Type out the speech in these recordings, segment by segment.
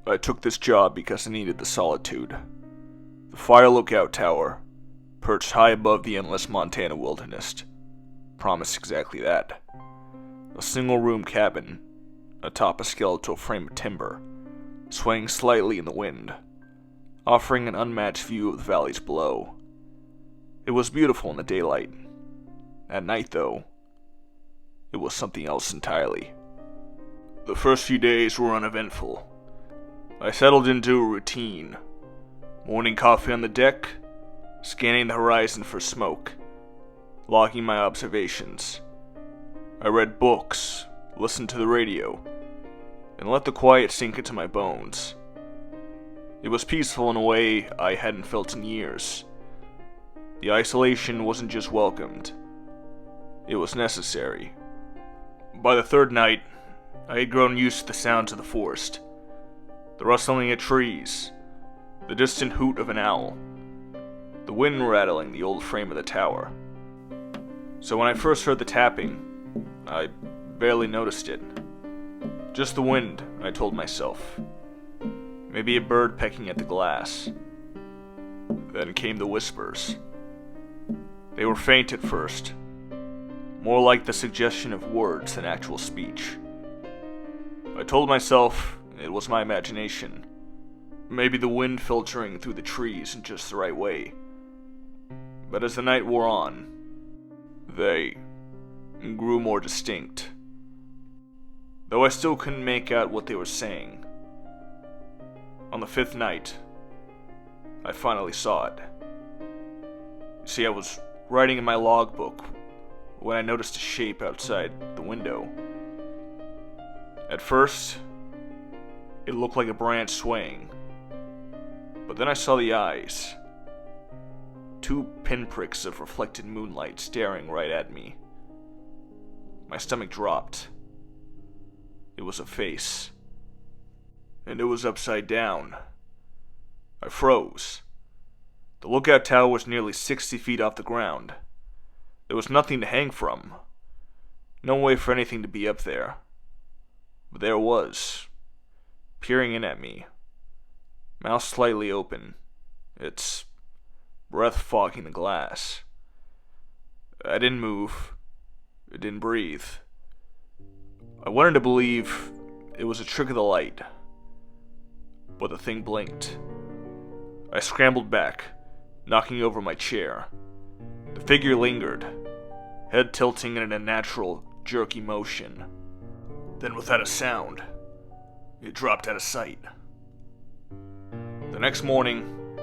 I took this job because I needed the solitude. The fire lookout tower, perched high above the endless Montana wilderness, promised exactly that. A single-room cabin, atop a skeletal frame of timber, swaying slightly in the wind, offering an unmatched view of the valleys below. It was beautiful in the daylight. At night, though, it was something else entirely. The first few days were uneventful. I settled into a routine. Morning coffee on the deck, scanning the horizon for smoke, logging my observations. I read books, listened to the radio, and let the quiet sink into my bones. It was peaceful in a way I hadn't felt in years. The isolation wasn't just welcomed, it was necessary. By the third night, I had grown used to the sounds of the forest. The rustling of trees, the distant hoot of an owl, the wind rattling the old frame of the tower. So when I first heard the tapping, I barely noticed it. Just the wind, I told myself. Maybe a bird pecking at the glass. Then came the whispers. They were faint at first, more like the suggestion of words than actual speech. I told myself it was my imagination. Maybe the wind filtering through the trees in just the right way. But as the night wore on, they grew more distinct. Though I still couldn't make out what they were saying. On the fifth night, I finally saw it. You see, I was writing in my logbook when I noticed a shape outside the window. At first, it looked like a branch swaying, but then I saw the eyes. Two pinpricks of reflected moonlight staring right at me. My stomach dropped. It was a face. And it was upside down. I froze. The lookout tower was nearly 60 feet off the ground. There was nothing to hang from. No way for anything to be up there. But there it was, peering in at me, mouth slightly open, its breath fogging the glass. I didn't move. I didn't breathe. I wanted to believe it was a trick of the light, but the thing blinked. I scrambled back, knocking over my chair. The figure lingered, head tilting in an unnatural, jerky motion. Then without a sound, it dropped out of sight. The next morning,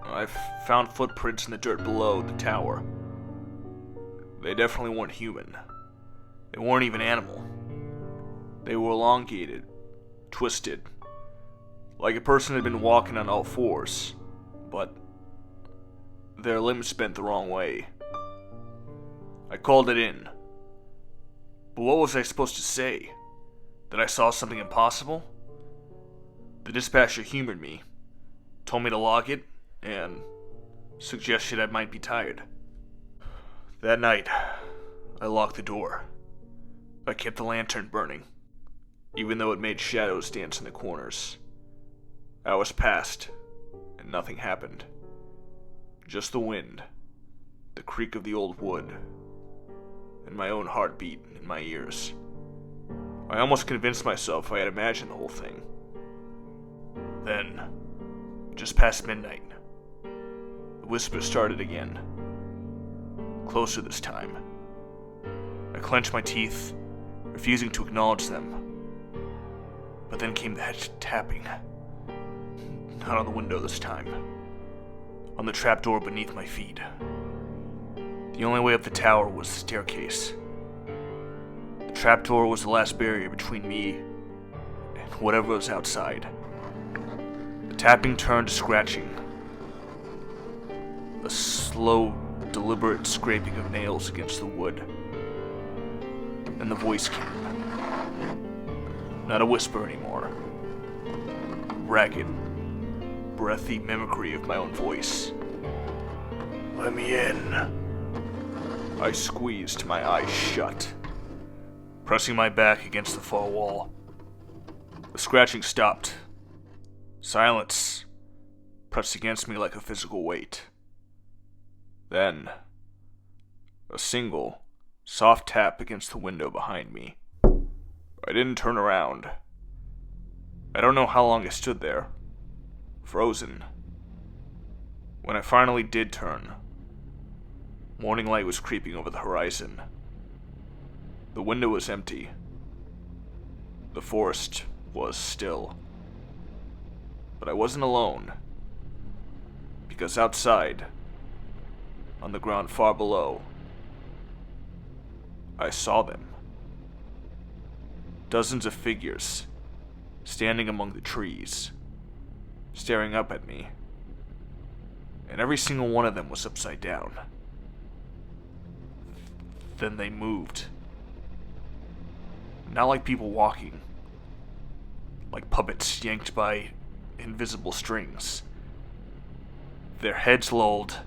I found footprints in the dirt below the tower. They definitely weren't human. They weren't even animal. They were elongated, twisted, like a person had been walking on all fours, but their limbs bent the wrong way. I called it in. But what was I supposed to say? That I saw something impossible? The dispatcher humored me, told me to log it, and suggested I might be tired. That night, I locked the door. I kept the lantern burning, even though it made shadows dance in the corners. Hours passed, and nothing happened. Just the wind, the creak of the old wood, and my own heartbeat in my ears. I almost convinced myself I had imagined the whole thing. Then, just past midnight, the whispers started again. Closer this time. I clenched my teeth, refusing to acknowledge them. But then came that tapping. Not on the window this time. On the trapdoor beneath my feet. The only way up the tower was the staircase. The trapdoor was the last barrier between me and whatever was outside. The tapping turned to scratching. A slow, deliberate scraping of nails against the wood. And the voice came. Not a whisper anymore. Ragged, breathy mimicry of my own voice. "Let me in." I squeezed my eyes shut, pressing my back against the far wall. The scratching stopped, Silence pressed against me like a physical weight. Then, a single, soft tap against the window behind me. I didn't turn around. I don't know how long I stood there, frozen. When I finally did turn, morning light was creeping over the horizon. The window was empty. The forest was still. But I wasn't alone, because outside, on the ground far below, I saw them. Dozens of figures, standing among the trees, staring up at me, and every single one of them was upside down. Then they moved. Not like people walking, like puppets yanked by invisible strings. Their heads lolled,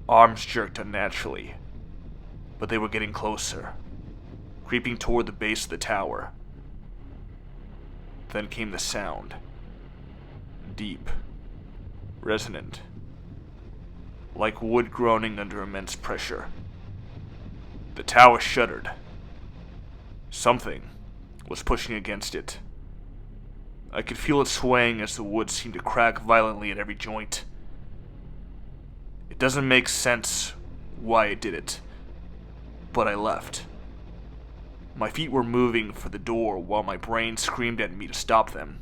arms jerked unnaturally, but they were getting closer, creeping toward the base of the tower. Then came the sound, deep, resonant, like wood groaning under immense pressure. The tower shuddered. Something was pushing against it. I could feel it swaying as the wood seemed to crack violently at every joint. It doesn't make sense why it did it, but I left. My feet were moving for the door while my brain screamed at me to stop them.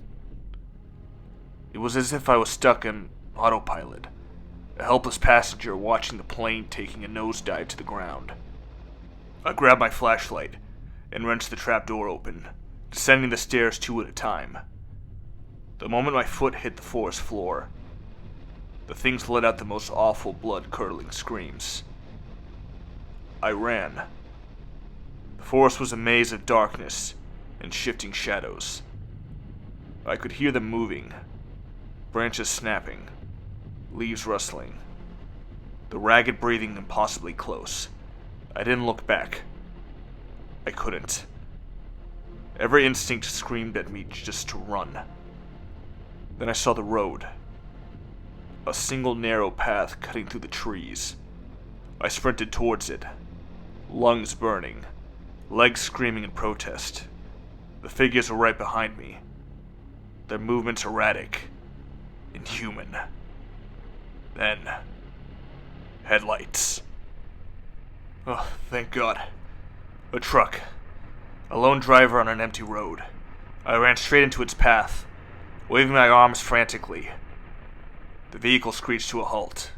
It was as if I was stuck in autopilot, a helpless passenger watching the plane taking a nosedive to the ground. I grabbed my flashlight and wrenched the trapdoor open, descending the stairs 2 at a time. The moment my foot hit the forest floor, the things let out the most awful blood-curdling screams. I ran. The forest was a maze of darkness and shifting shadows. I could hear them moving, branches snapping, leaves rustling, the ragged breathing impossibly close. I didn't look back. I couldn't. Every instinct screamed at me just to run. Then I saw the road. A single narrow path cutting through the trees. I sprinted towards it, lungs burning, legs screaming in protest. The figures were right behind me, their movements erratic, inhuman. Then, headlights. Oh, thank God. A truck. A lone driver on an empty road. I ran straight into its path, waving my arms frantically. The vehicle screeched to a halt,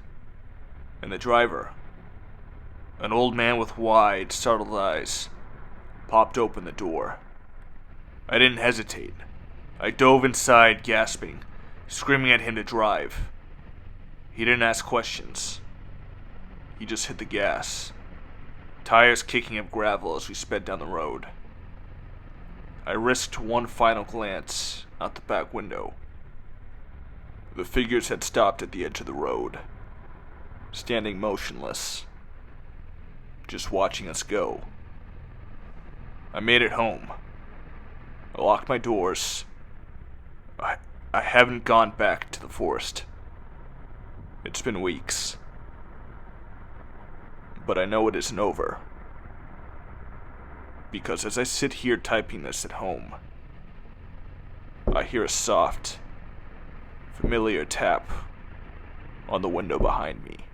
and the driver, an old man with wide, startled eyes, popped open the door. I didn't hesitate. I dove inside, gasping, screaming at him to drive. He didn't ask questions. He just hit the gas, tires kicking up gravel as we sped down the road. I risked one final glance out the back window. The figures had stopped at the edge of the road, standing motionless, just watching us go. I made it home. I locked my doors. I haven't gone back to the forest. It's been weeks. But I know it isn't over. Because as I sit here typing this at home, I hear a soft, familiar tap on the window behind me.